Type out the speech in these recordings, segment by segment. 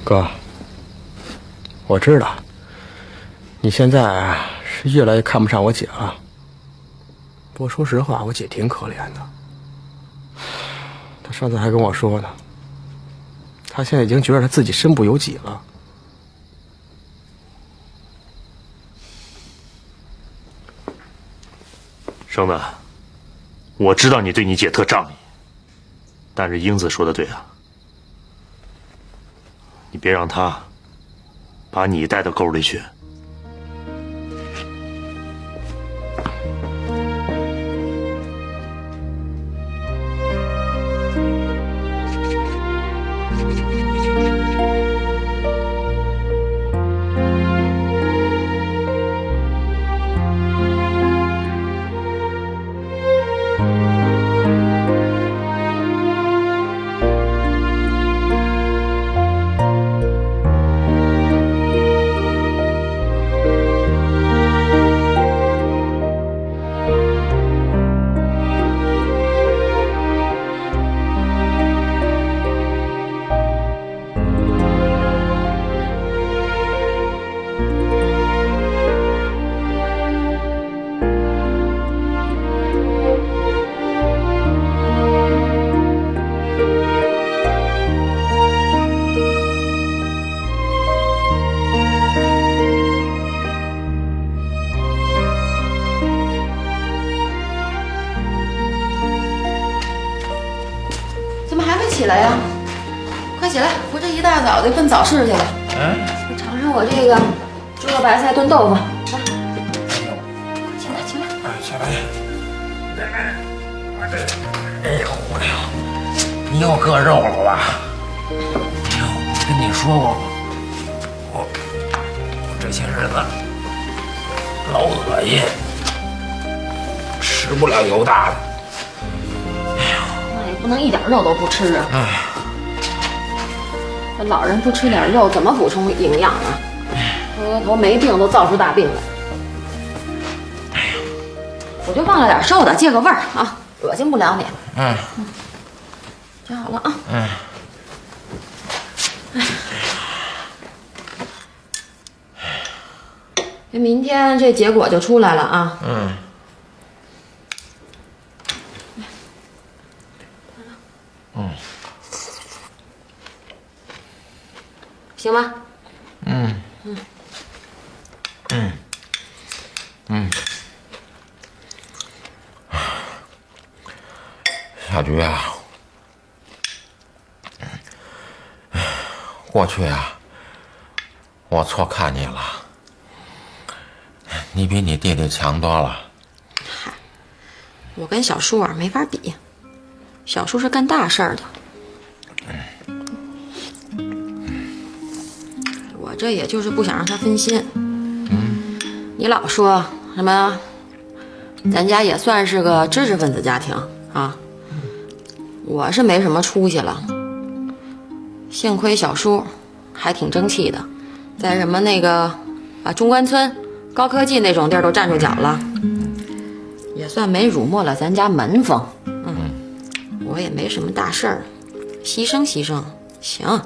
哥，我知道你现在是越来越看不上我姐了。不过说实话，我姐挺可怜的。她上次还跟我说呢，她现在已经觉得她自己身不由己了。生子，我知道你对你姐特仗义，但是英子说的对啊，你别让她把你带到沟里去。起来呀！快起来！我这一大早的奔早市去了。尝尝我这个猪肉白菜炖豆腐。来，起来，起来！起来！哎呦，你又割肉了吧？哎呦，我跟你说过吗？我这些日子老恶心，吃不了油大的。不能一点肉都不吃啊！这老人不吃点肉，怎么补充营养啊？额头没病都造出大病来。我就放了点瘦的，借个味儿啊，恶心不了你。夹好了啊。这明天这结果就出来了啊。行吗？小菊啊，过去啊，我错看你了，你比你弟弟强多了。嗨，我跟小叔啊没法比，小叔是干大事儿的。我这也就是不想让他分心。你老说什么，咱家也算是个知识分子家庭啊，我是没什么出息了。幸亏小叔还挺争气的，在什么那个中关村、高科技那种地儿都站住脚了，也算没辱没了咱家门风。我也没什么大事儿，牺牲牺牲行。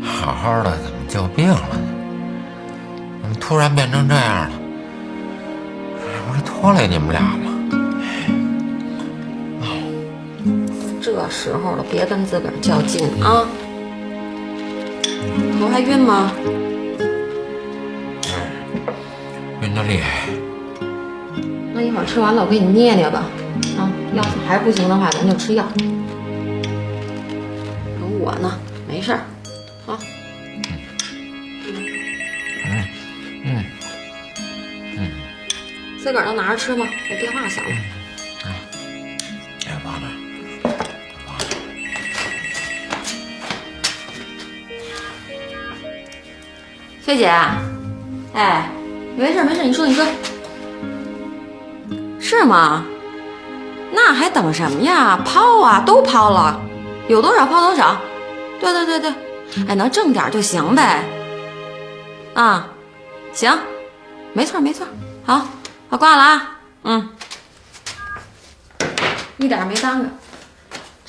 好好的怎么就病了呢？怎么突然变成这样了？不是拖累你们俩吗？这时候了，别跟自个儿较劲啊！头还晕吗？晕得厉害。那一会儿吃完了，我给你捏捏吧。要是还不行的话，咱就吃药。有我呢，没事儿。自个儿都拿着吃吗？我电话响了。放这儿。菲姐，哎，没事没事，你说。是吗？那还等什么呀？抛啊，都抛了，有多少抛多少。对，哎，能挣点就行呗。行，没错，好。我挂了啊，一点没耽搁。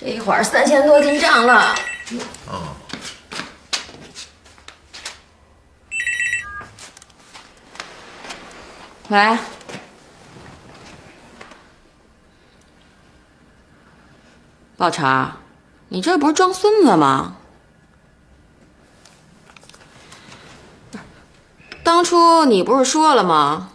这一会儿3000多进账了。喂，宝茶，你这不是装孙子吗？当初你不是说了吗？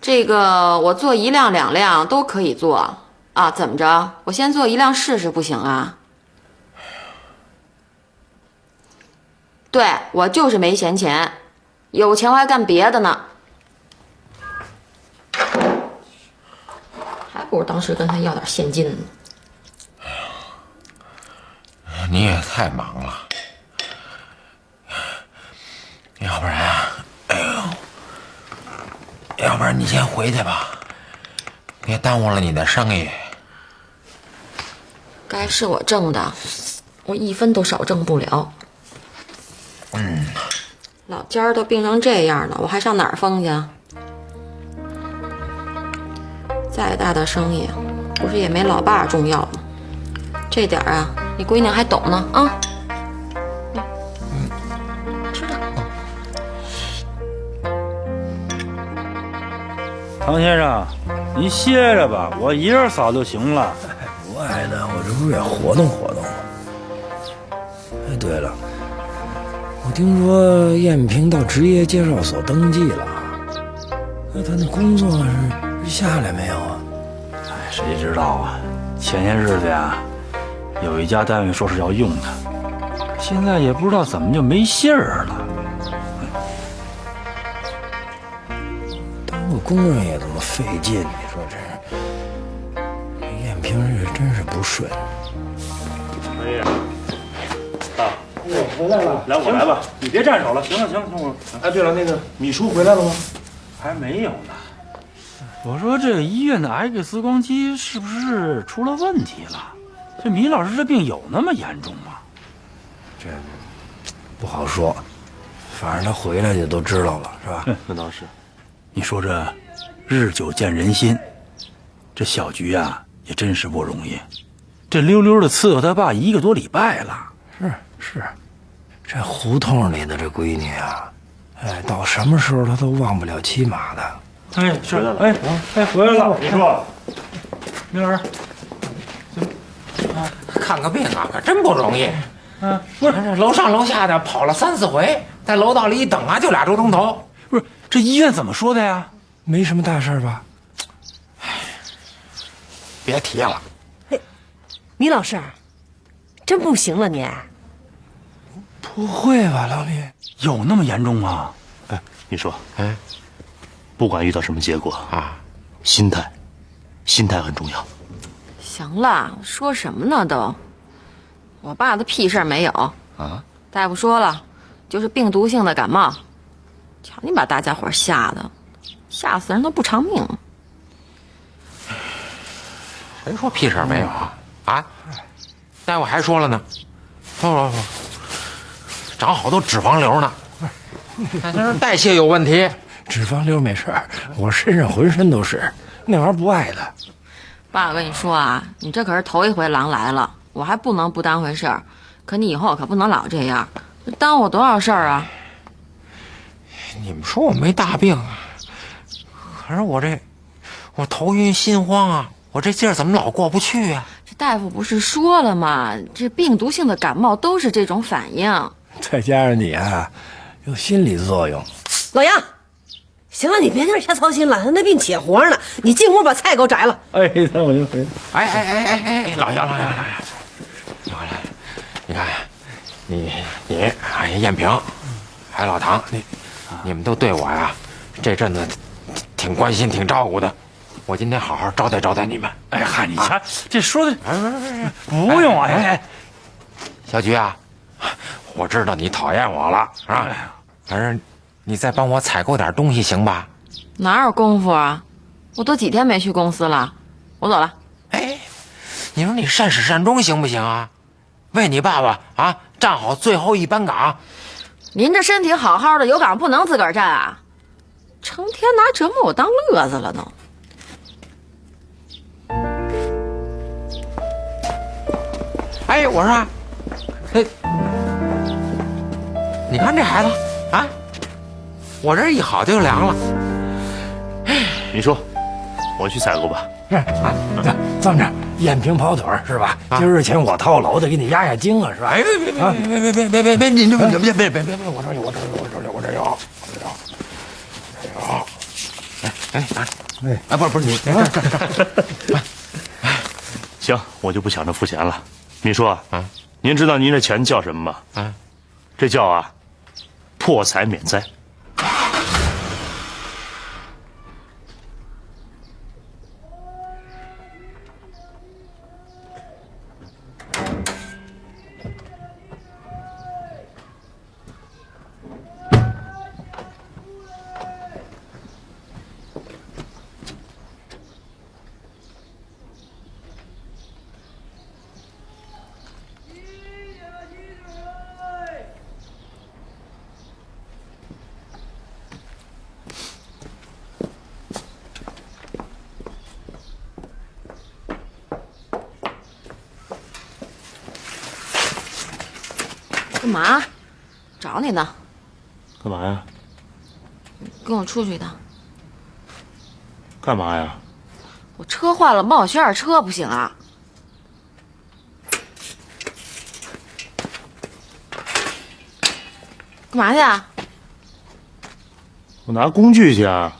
这个我做1辆2辆都可以做啊，怎么着？我先做1辆试试不行啊？对，我就是没闲钱，有钱我还干别的呢。还不如当时跟他要点现金呢。你也太忙了，要不然啊，要不然你先回去吧，别耽误了你的生意。该是我挣的，我1分都少挣不了。老家儿都病成这样了，我还上哪儿疯去？再大的生意，不是也没老爸重要吗？这点儿啊，你闺女还懂呢啊。知道。唐先生，您歇着吧，我一人扫就行了。不碍的，我这不是也活动活动吗？哎，对了，我听说燕平到职业介绍所登记了，那他那工作是下来没有啊？哎，谁知道啊？前些日子呀，有一家单位说是要用他，现在也不知道怎么就没信儿了。当个工人也这么费劲，你说这燕平日真是不顺。哎呀，大，回来了，来我来吧，你别站手了，行了，我。哎，对了，那个米叔回来了吗？还没有呢。我说这医院的 X 光机是不是出了问题了？这米老师这病有那么严重吗？这不好说，反正他回来就都知道了，是吧？那倒是。你说这日久见人心，这小菊啊也真是不容易，这溜溜的伺候他爸1个多礼拜了。是，这胡同里的这闺女啊，哎，到什么时候她都忘不了骑马的。哎，是，哎，回来了，你说，米老师，看个病啊，可真不容易。不是这楼上楼下的跑了3、4回，在楼道里一等啊，就2多钟头。不是，这医院怎么说的呀？没什么大事吧？别提了，米老师，真不行了您？不会吧，老李？有那么严重吗？哎，你说，不管遇到什么结果啊，心态很重要。行了，说什么呢都？我爸的屁事儿没有啊！大夫说了，就是病毒性的感冒。瞧你把大家伙吓死人都不偿命。谁说屁事儿没有啊？啊，大夫还说了呢，说长好多脂肪瘤呢，他说代谢有问题。脂肪瘤没事儿，我身上浑身都是，那玩意儿不碍的。爸，我跟你说啊，你这可是头一回狼来了，我还不能不当回事儿。可你以后可不能老这样，耽误多少事儿啊！你们说我没大病啊，可是我头晕心慌啊，我这劲儿怎么老过不去啊？这大夫不是说了吗？这病毒性的感冒都是这种反应。再加上你啊，有心理作用。老杨，行了，你别在这瞎操心了，那病且活着呢。你进屋把菜给我摘了。哎，那我就回。哎，老杨，你看，你哎燕平，还有老唐，你们都对我呀，这阵子挺关心、挺照顾的。我今天好好招待招待你们。哎嗨，你瞧，这说的不用啊！哎，小菊啊，我知道你讨厌我了啊，反正你再帮我采购点东西行吧？哪有功夫啊？我都几天没去公司了，我走了。哎，你说你善始善终行不行啊？为你爸爸啊站好最后一班岗。您这身体好好的，有岗不能自个儿站啊？成天拿折磨我当乐子了都。哎，我说，哎，你看这孩子啊，我这一好就凉了。你说，我去采购吧。是啊，这么着，燕平跑腿是吧？今儿钱我掏了，我得给你压压惊啊，是吧？哎，别，你这别，我这有。哎，不是你，行，我就不想着付钱了。秘书啊，您知道您这钱叫什么吗？这叫啊，破财免灾。干嘛？找你呢。干嘛呀？跟我出去一趟。干嘛呀？我车坏了，帮我修点车不行啊？干嘛去啊？我拿工具去啊。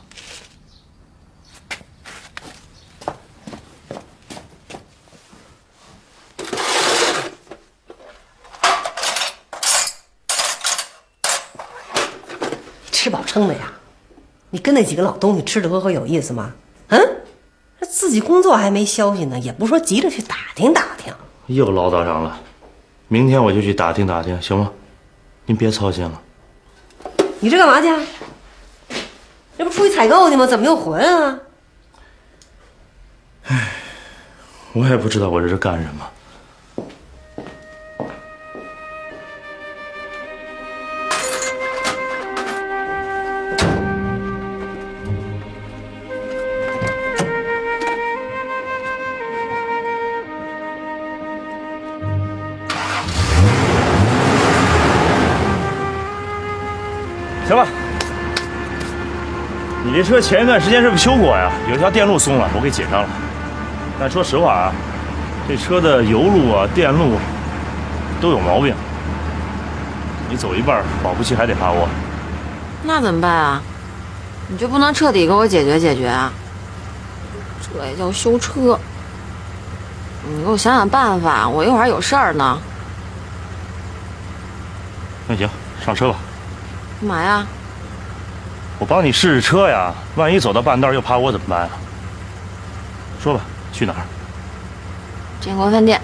吃饱撑的呀？你跟那几个老东西吃吃喝喝有意思吗？自己工作还没消息呢，也不说急着去打听打听。又唠叨上了，明天我就去打听打听，行吗？您别操心了。你这干嘛去？这不出去采购去吗？怎么又回来了？唉，我也不知道我这是干什么。行了，你这车前一段时间是不是修过呀？有一条电路松了，我给解上了。但说实话啊，这车的油路啊、电路都有毛病。你走一半，保不齐还得趴窝。那怎么办啊？你就不能彻底给我解决解决啊？这也叫修车？你给我想想办法，我一会儿还有事儿呢。那行，上车吧。干嘛呀？我帮你试试车呀，万一走到半道又趴窝怎么办啊？说吧，去哪儿？建国饭店。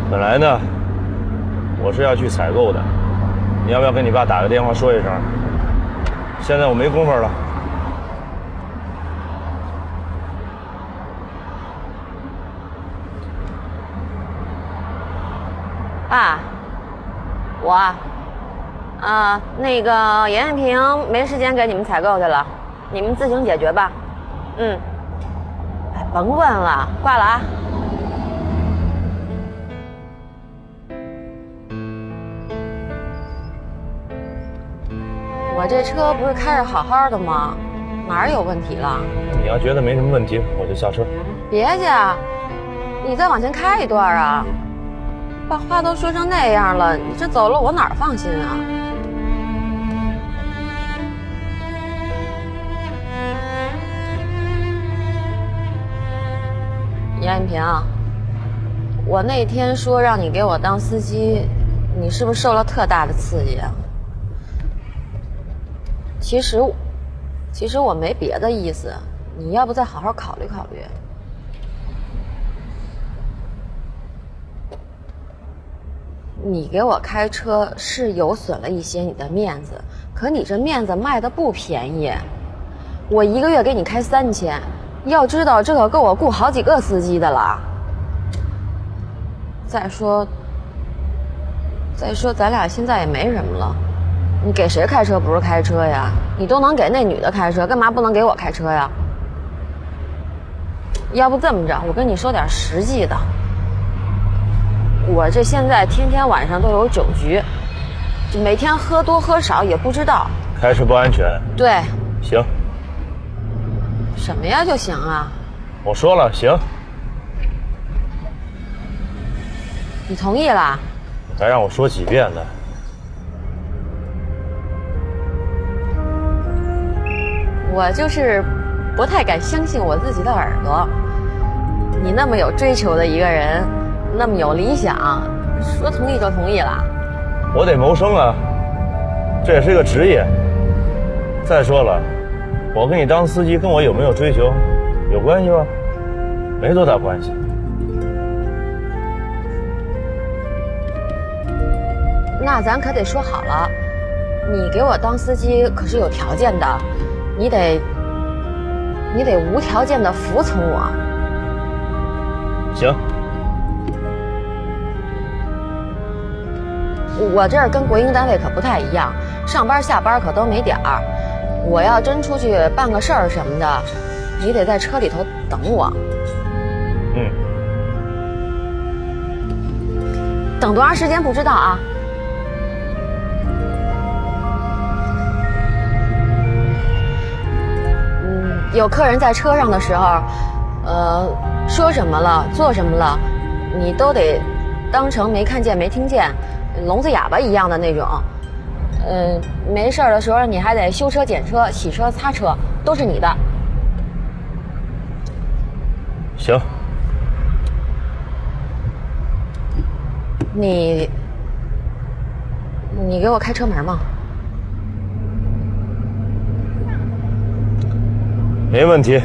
本来呢，我是要去采购的，你要不要跟你爸打个电话说一声？现在我没工夫了。爸，我，那个严艳萍没时间给你们采购去了，你们自行解决吧。哎，甭问了，挂了啊。我这车不是开着好好的吗？哪儿有问题了？你要觉得没什么问题，我就下车。别介，你再往前开一段啊！把话都说成那样了，你这走了我哪儿放心啊？严艳萍，我那天说让你给我当司机，你是不是受了特大的刺激啊？其实我没别的意思，你要不再好好考虑考虑。你给我开车是有损了一些你的面子，可你这面子卖的不便宜，我一个月给你开3000，要知道这可够我雇好几个司机的了。再说咱俩现在也没什么了，你给谁开车不是开车呀？你都能给那女的开车，干嘛不能给我开车呀？要不这么着，我跟你说点实际的。我这现在天天晚上都有酒局，就每天喝多喝少也不知道。开车不安全。对。行。什么呀就行啊？我说了，行。你同意啦？还让我说几遍呢？我就是不太敢相信我自己的耳朵。你那么有追求的一个人，那么有理想，说同意就同意了。我得谋生啊，这也是个职业。再说了，我跟你当司机跟我有没有追求有关系吗？没多大关系。那咱可得说好了，你给我当司机可是有条件的，你得无条件的服从我。行。我这儿跟国营单位可不太一样，上班下班可都没点儿。我要真出去办个事儿什么的，你得在车里头等我。等多长时间不知道啊。有客人在车上的时候，说什么了，做什么了，你都得当成没看见没听见，聋子哑巴一样的那种。没事的时候你还得修车、检车、洗车、擦车，都是你的。行。你给我开车门吗？没问题。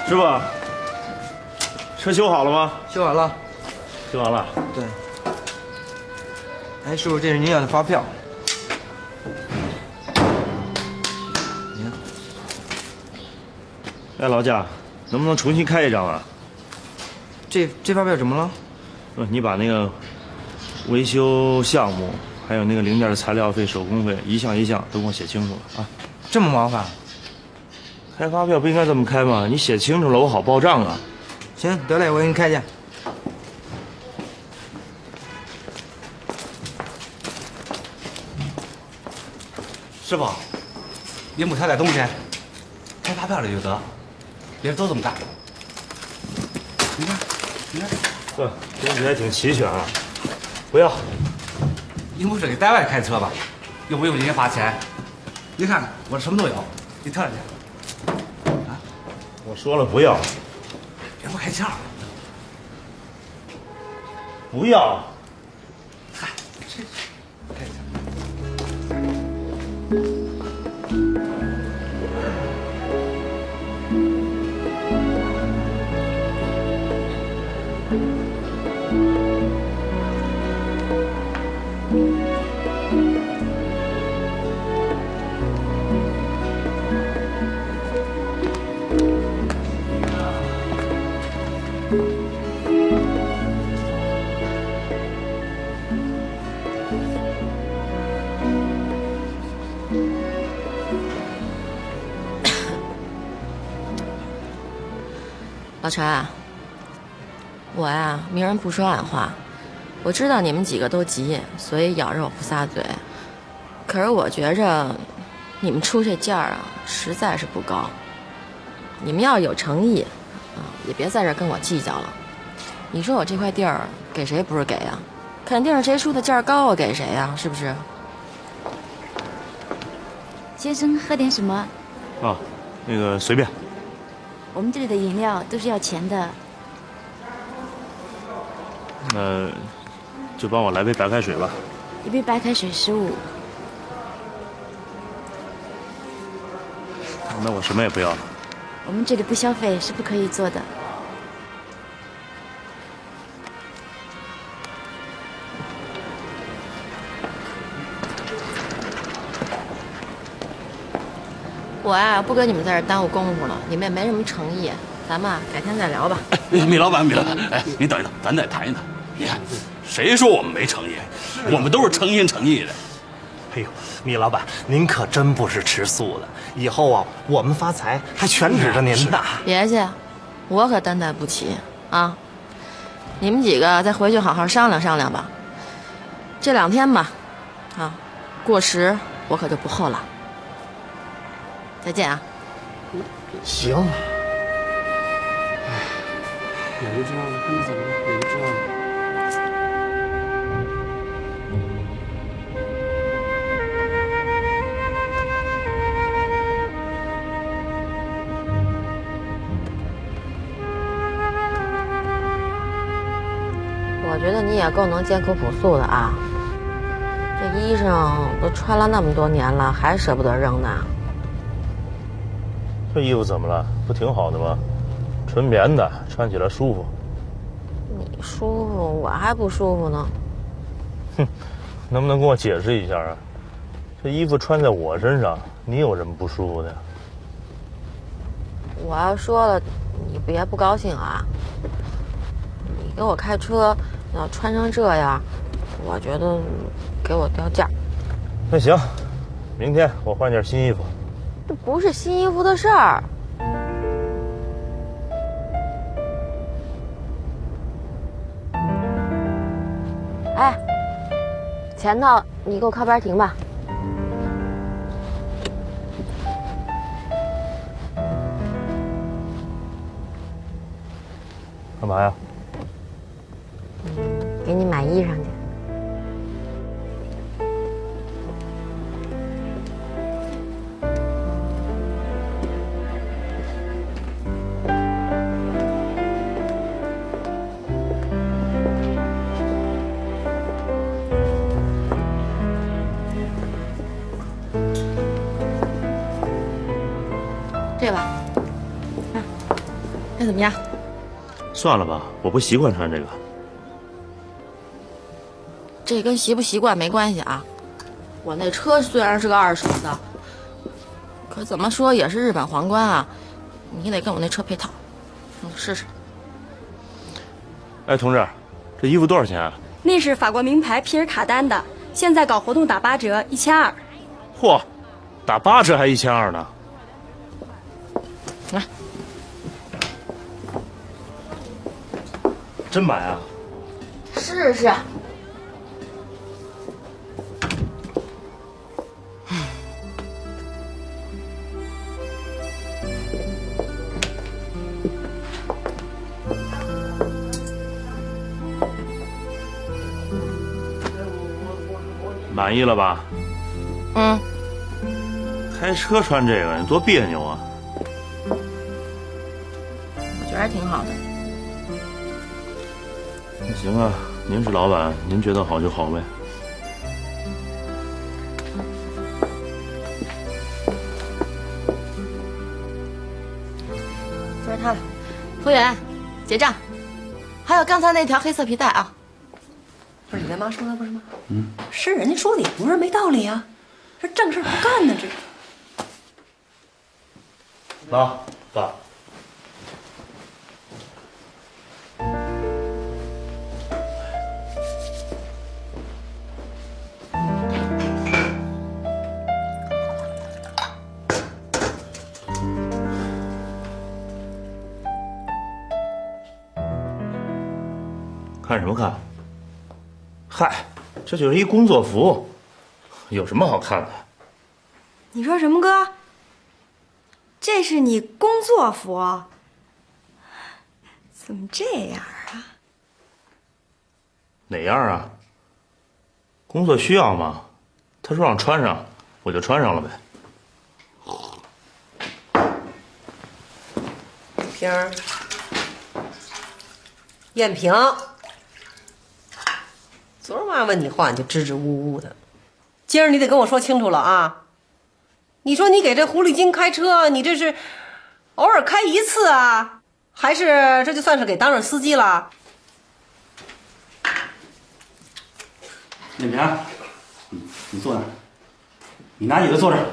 师傅，车修好了吗？修完了。修完了。对。哎，师傅，这是您要的发票。您。哎，劳驾，能不能重新开一张啊？这发票怎么了？你把那个维修项目，还有那个零件的材料费、手工费，一项一项都给我写清楚了啊！这么麻烦？开发票不应该这么开吗？你写清楚了，我好报账啊。行，得嘞，我给你开去。师傅，您不挑点东西，开发票里就得，别人都这么干。你看，你看，呵，东西还挺齐全啊。不要，您不是给单位开车吧？又不用人家花钱。您看，我什么都有，你挑两件。我说了不要，别不开窍。不要。嗨，这开窍。老陈，我呀，明人不说暗话，我知道你们几个都急，所以咬着我不撒嘴。可是我觉着，你们出这价啊，实在是不高。你们要是有诚意，也别在这跟我计较了。你说我这块地儿给谁不是给啊？肯定是谁出的价高啊，给谁呀？是不是？先生喝点什么？啊，那个随便。我们这里的饮料都是要钱的。就帮我来杯白开水吧。一杯白开水15。那我什么也不要了。我们这里不消费是不可以做的。我呀，不跟你们在这耽误功夫了，你们也没什么诚意，咱们改天再聊吧。米老板，哎，你等一等，咱再谈一谈。你看，谁说我们没诚意？我们都是诚心诚意的。哎呦，米老板，您可真不是吃素的。以后啊，我们发财还全指着您的。别去，我可担待不起啊！你们几个再回去好好商量商量吧。这2天吧，过时我可就不候了。再见啊！行。也就这样了，看你怎么了，也就这样了。我觉得你也够能艰苦朴素的啊！这衣裳都穿了那么多年了，还舍不得扔呢。这衣服怎么了？不挺好的吗？纯棉的，穿起来舒服。你舒服，我还不舒服呢。哼，能不能跟我解释一下啊？这衣服穿在我身上，你有什么不舒服的呀？我要说了，你别不高兴啊！你给我开车，要穿成这样，我觉得给我掉价。那行，明天我换件新衣服。这不是新衣服的事儿。哎，前头你给我靠边停吧。干嘛呀？给你买衣裳去。这吧，这怎么样？算了吧，我不习惯穿这个。这跟习不习惯没关系啊。我那车虽然是个2手的，可怎么说也是日本皇冠啊，你得跟我那车配套。试试。哎，同志，这衣服多少钱啊？那是法国名牌皮尔卡丹的，现在搞活动打8折，1200。嚯，打8折还1200呢。来，真买啊？试试。满意了吧？嗯。开车穿这个，你多别扭啊！我觉得还挺好的。那行啊，您是老板，您觉得好就好呗。这是他的，服务员，结账。还有刚才那条黑色皮带啊。不是你大妈说的不是吗？是人家说的也不是没道理啊，这正事不干呢这。妈，爸。看什么看？嗨，这就是一工作服，有什么好看的？你说什么哥？这是你工作服？怎么这样啊？哪样啊？工作需要吗？他说让穿上，我就穿上了呗。平儿，燕平，昨儿妈问你话你就支支吾吾的，今儿你得跟我说清楚了啊！你说你给这狐狸精开车，你这是偶尔开一次啊，还是这就算是给当上司机了？燕平，你坐那儿，你拿椅子坐这儿。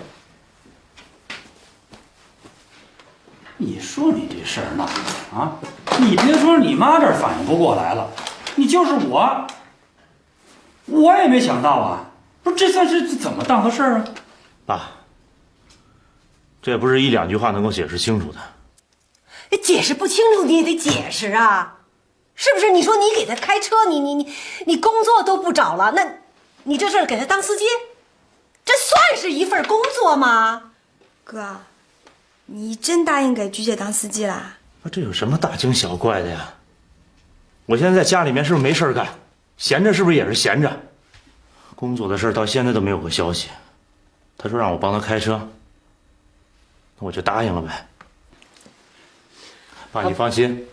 你说你这事儿闹的啊！你别说你妈这儿反应不过来了，你就是我也没想到啊！不是这算是怎么当回事啊？爸，这也不是一两句话能够解释清楚的。解释不清楚你也得解释啊，是不是？你说你给他开车，你工作都不找了，那你这事儿给他当司机，这算是一份工作吗？哥，你真答应给菊姐当司机啦？这有什么大惊小怪的呀？我现在在家里面是不是没事干？闲着是不是也是闲着？工作的事到现在都没有个消息。他说让我帮他开车，那我就答应了呗。爸，你放心，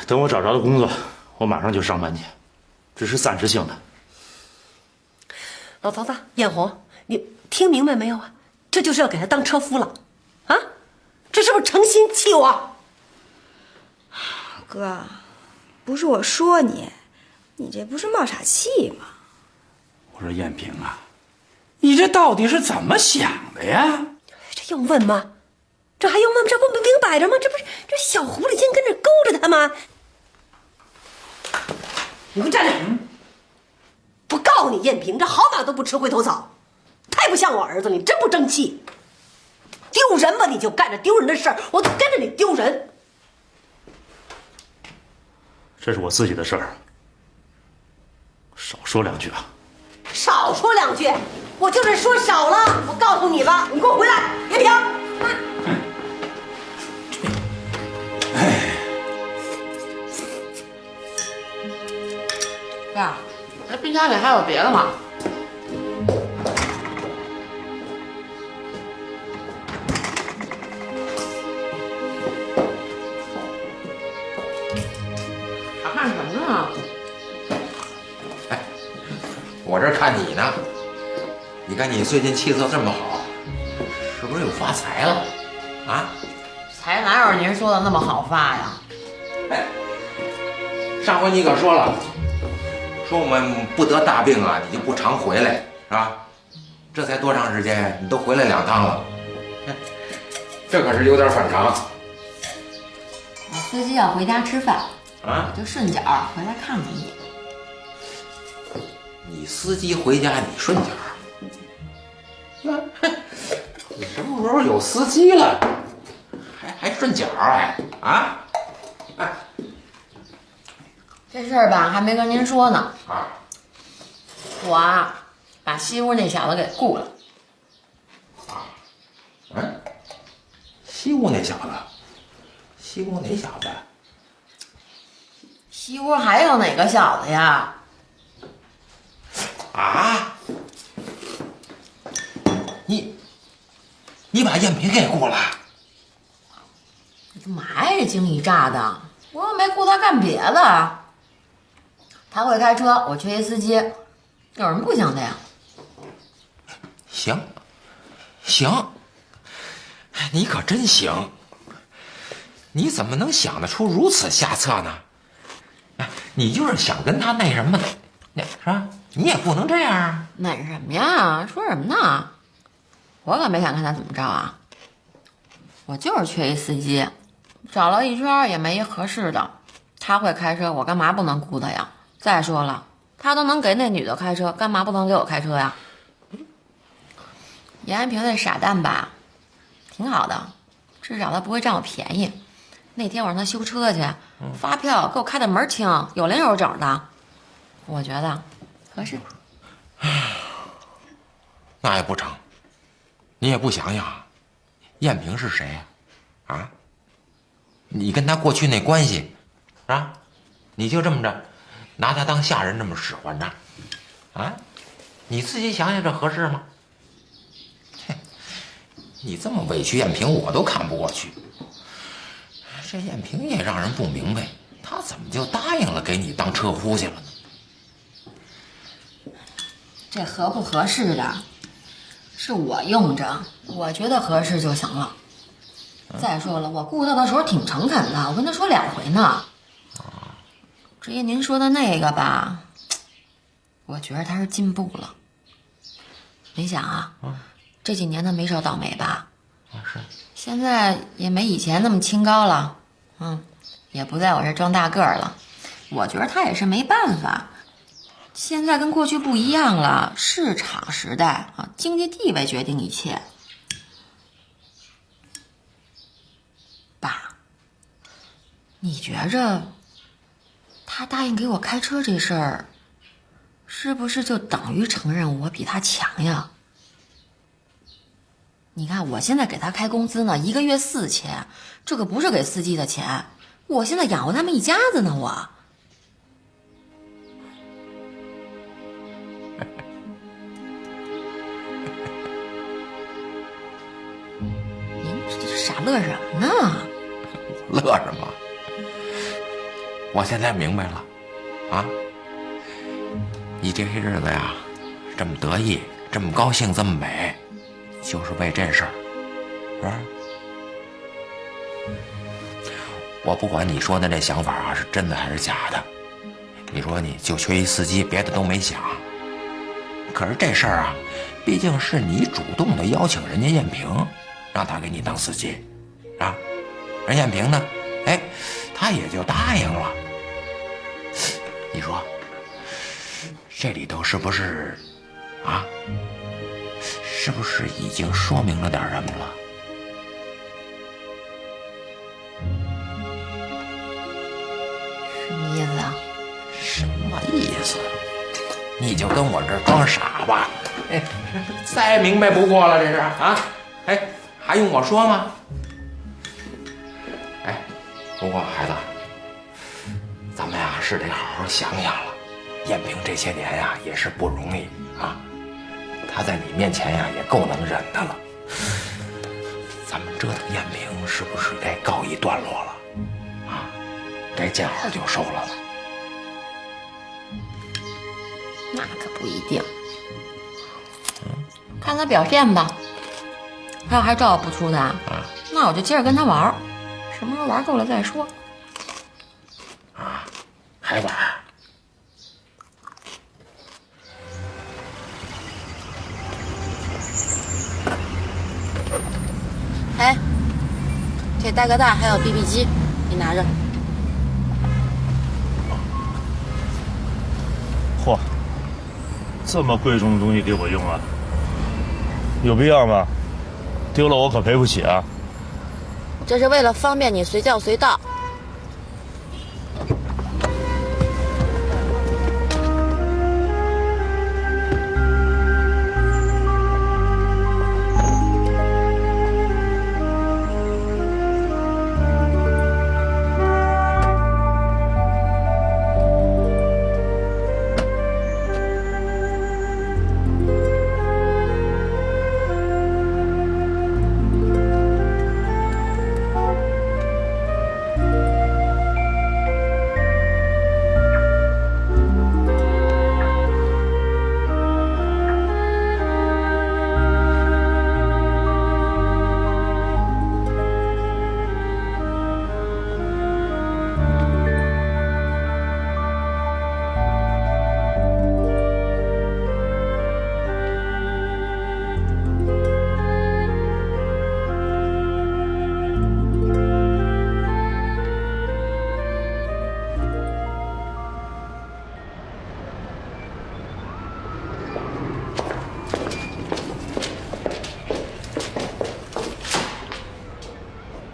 等我找着了工作，我马上就上班去，只是暂时性的。老头子，艳红，你听明白没有啊？这就是要给他当车夫了，啊？这是不是诚心气我？哥，不是我说你，你这不是冒傻气吗？我说燕平啊，你这到底是怎么想的呀？这用问吗？这还用问吗？这不明摆着吗？这不是这小狐狸精跟这勾着他吗？你给我站着！我告诉你，燕平，这好马都不吃回头草，太不像我儿子了，你真不争气。丢人吧，你就干着丢人的事儿，我就跟着你丢人。这是我自己的事儿，少说两句啊。少说两句，我就是说少了。我告诉你了，你给我回来，燕平。爸，这冰箱里还有别的吗？还看什么呢？我这看你呢，你看你最近气色这么好，是不是又发财了？啊？才哪有您说的那么好发呀？哎，上回你可说了，说我们不得大病啊，你就不常回来，是吧？这才多长时间，你都回来2趟了，这可是有点反常。我司机要回家吃饭，啊，我就顺脚回来看看你。你司机回家你顺脚？你什么时候有司机了？还顺脚哎？啊？哎，这事儿吧还没跟您说呢。啊，我啊把西屋那小子给雇了。嗯，西屋那小子，西屋哪小子？西屋还有哪个小子呀？啊？你把燕平给雇了？你干嘛呀？这惊一乍的，我又没雇他干别的。他会开车，我缺一司机，有什么不行的呀？行，行，你可真行！你怎么能想得出如此下策呢？你就是想跟他那什么的，那是吧？你也不能这样啊！那什么呀？说什么呢？我可没想看他怎么着啊！我就是缺一司机，找了一圈也没一合适的。他会开车，我干嘛不能雇他呀？再说了，他都能给那女的开车，干嘛不能给我开车呀？严安平那傻蛋吧，挺好的，至少他不会占我便宜。那天我让他修车去，发票给我开的门清，有零有整的，我觉得合适。那也不成，你也不想想，艳萍是谁呀？啊？你跟她过去那关系，啊？你就这么着，拿她当下人这么使唤着，啊？你自己想想这合适吗？哼，你这么委屈艳萍，我都看不过去。这艳萍也让人不明白，她怎么就答应了给你当车夫去了呢？这合不合适的，是我用着，我觉得合适就行了。再说了，我雇他的时候挺诚恳的，我跟他说2回呢。至于您说的那个吧，我觉得他是进步了。你想啊，这几年他没少倒霉吧？是。现在也没以前那么清高了，也不在我这装大个儿了。我觉得他也是没办法。现在跟过去不一样了，市场时代啊，经济地位决定一切。爸，你觉着他答应给我开车这事儿，是不是就等于承认我比他强呀？你看我现在给他开工资呢，1个月4000，这可不是给司机的钱，我现在养活他们一家子呢，我。傻乐什么呢？乐什么？我现在明白了，啊，你这些日子呀，这么得意，这么高兴，这么美，就是为这事儿，是吧？我不管你说的这想法啊是真的还是假的，你说你就缺一司机，别的都没想。可是这事儿啊，毕竟是你主动的邀请人家艳萍，让他给你当司机，啊，人艳萍呢，哎，她也就答应了。你说，这里头是不是，啊，是不是已经说明了点什么了？什么意思啊？什么意思？你就跟我这儿装傻吧，哎，再明白不过了，这是啊，哎，还用我说吗？哎，不过孩子，咱们呀是得好好想想了。艳萍这些年呀也是不容易啊，她在你面前呀也够能忍的了。咱们折腾艳萍是不是该告一段落了？啊，该见好就收了吧。那可不一定，看他表现吧。他要还照不出的，那我就接着跟他玩，什么时候玩够了再说。啊，还玩？哎，这带个带还有 BB 机，你拿着。嚯，这么贵重的东西给我用啊？有必要吗？丢了我可赔不起啊！这是为了方便你随叫随到。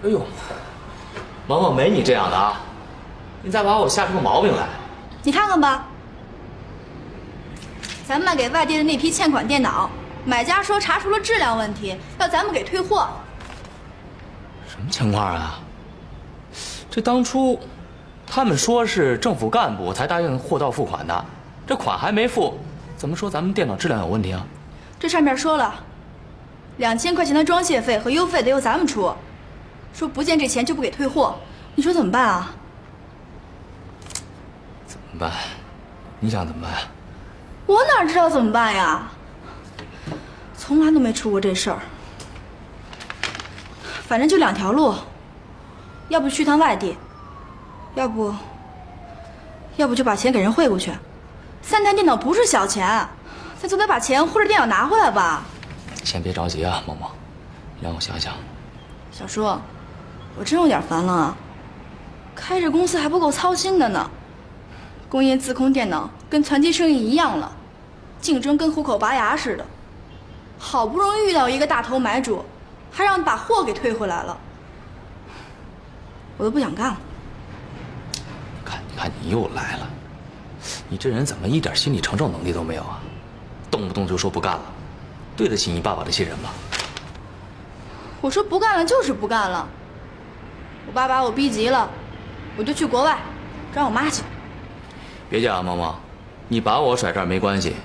哎呦，萌萌没你这样的啊！你再把我吓出个毛病来。你看看吧，咱卖给外地的那批欠款电脑，买家说查出了质量问题，要咱们给退货。什么情况啊？这当初他们说是政府干部才答应货到付款的，这款还没付，怎么说咱们电脑质量有问题啊？这上面说了，2000块钱的装卸费和邮费得由咱们出，说不见这钱就不给退货，你说怎么办啊？怎么办？你想怎么办？我哪知道怎么办呀？从来都没出过这事儿。反正就2条路，要不去趟外地，要不就把钱给人汇过去。3台电脑不是小钱，咱总得把钱或者电脑拿回来吧。先别着急啊，萌萌，让我想想。小叔，我真有点烦了啊！开这公司还不够操心的呢。工业自控电脑跟团机生意一样了，竞争跟虎口拔牙似的。好不容易遇到一个大头买主，还让把货给退回来了，我都不想干了。看你又来了，你这人怎么一点心理承受能力都没有啊？动不动就说不干了，对得起你爸爸的信任吗？我说不干了就是不干了，我爸把我逼急了，我就去国外找我妈去。别介啊，萌萌，你把我甩这儿没关系，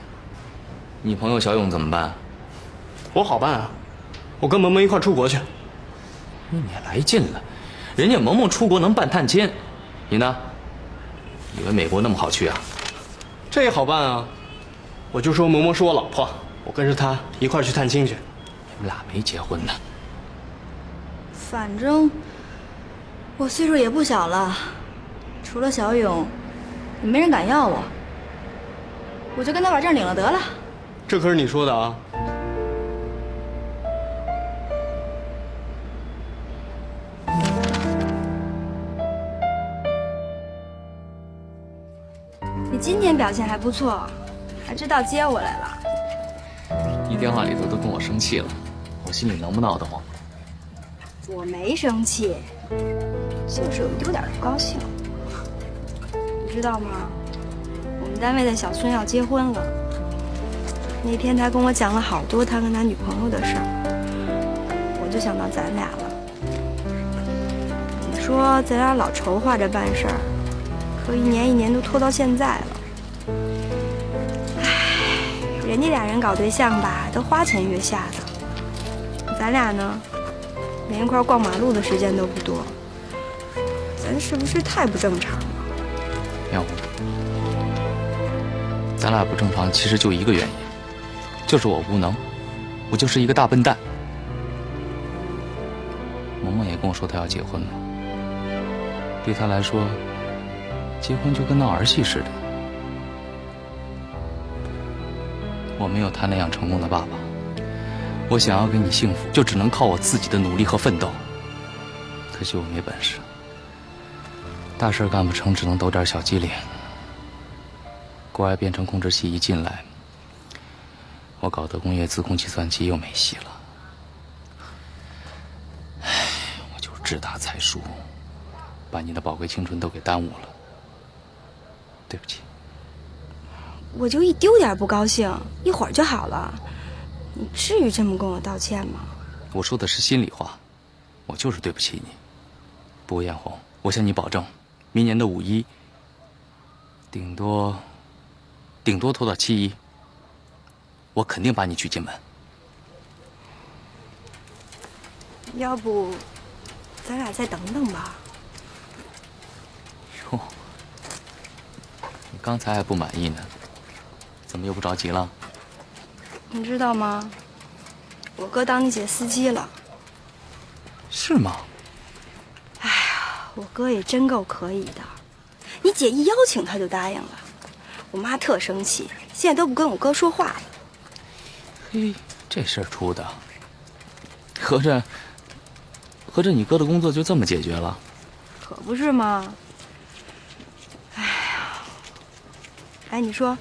你朋友小勇怎么办？我好办啊，我跟萌萌一块出国去。你也来劲了，人家萌萌出国能办探亲，你呢？以为美国那么好去啊？这也好办啊，我就说萌萌是我老婆，我跟着她一块去探亲去。你们俩没结婚呢。反正我岁数也不小了，除了小勇，也没人敢要我，我就跟他把证领了得了。这可是你说的啊。你今天表现还不错，还知道接我来了。你电话里头都跟我生气了，我心里能不闹得慌？我没生气，就是有一丢点不高兴。你知道吗？我们单位的小孙要结婚了。那天他跟我讲了好多他跟他女朋友的事儿，我就想到咱俩了。你说咱俩老筹划着办事儿，可一年一年都拖到现在了。唉，人家俩人搞对象吧，都花前月下的，咱俩呢，连一块逛马路的时间都不多。咱是不是太不正常了？妙红，咱俩不正常，其实就一个原因，就是我无能，我就是一个大笨蛋。萌萌也跟我说她要结婚了，对她来说，结婚就跟闹儿戏似的。我没有她那样成功的爸爸，我想要给你幸福，就只能靠我自己的努力和奋斗。可惜我没本事，大事干不成，只能抖点小机灵。国外编程控制器一进来，我搞的工业自控计算机又没戏了。唉，我就志大才疏，把你的宝贵青春都给耽误了，对不起。我就一丢点不高兴，一会儿就好了。你至于这么跟我道歉吗？我说的是心里话，我就是对不起你。不过艳红，我向你保证，明年的5·1，顶多拖到7·1，我肯定把你娶进门。要不，咱俩再等等吧。哟，你刚才还不满意呢，怎么又不着急了？你知道吗？我哥当你姐司机了。是吗？哎呀，我哥也真够可以的，你姐一邀请他就答应了。我妈特生气，现在都不跟我哥说话了。嘿，这事儿出的，合着你哥的工作就这么解决了？可不是吗？哎呀，哎，你说，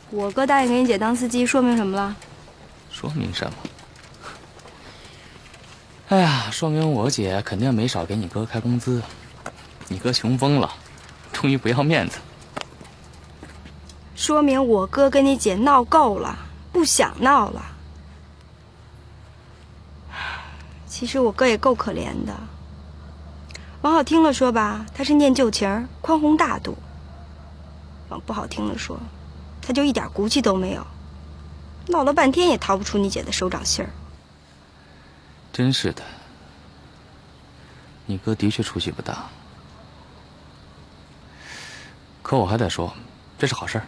我哥答应给你姐当司机，说明什么了？说明什么？哎呀，说明我姐肯定没少给你哥开工资，你哥穷疯了，终于不要面子。说明我哥跟你姐闹够了，不想闹了。其实我哥也够可怜的。往好听了说吧，他是念旧情，宽宏大度；往不好听了说，他就一点骨气都没有，闹了半天也逃不出你姐的手掌心儿。真是的，你哥的确出息不大。可我还得说，这是好事儿。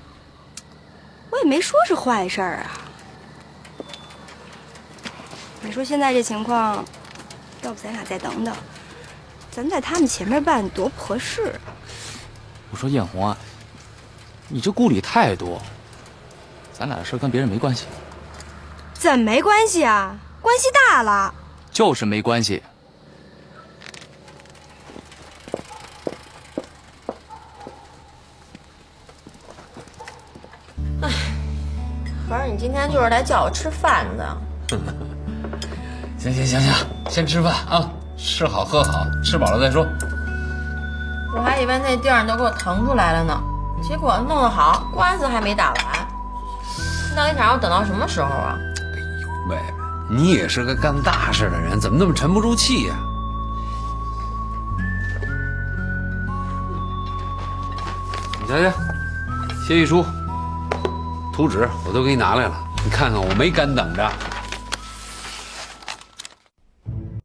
我也没说是坏事儿啊。你说现在这情况，要不咱俩再等等，咱在他们前面办多不合适啊。我说艳红啊，你这顾虑太多，咱俩的事跟别人没关系。怎么没关系啊？关系大了。就是没关系。哎，合着你今天就是来叫我吃饭的。行，先吃饭啊，吃好喝好，吃饱了再说。我还以为那地儿都给我腾出来了呢，结果弄得好，官司还没打完。那你想要等到什么时候啊？妹妹，你也是个干大事的人，怎么那么沉不住气呀？你瞧瞧，协议书、图纸我都给你拿来了，你看看，我没干等着。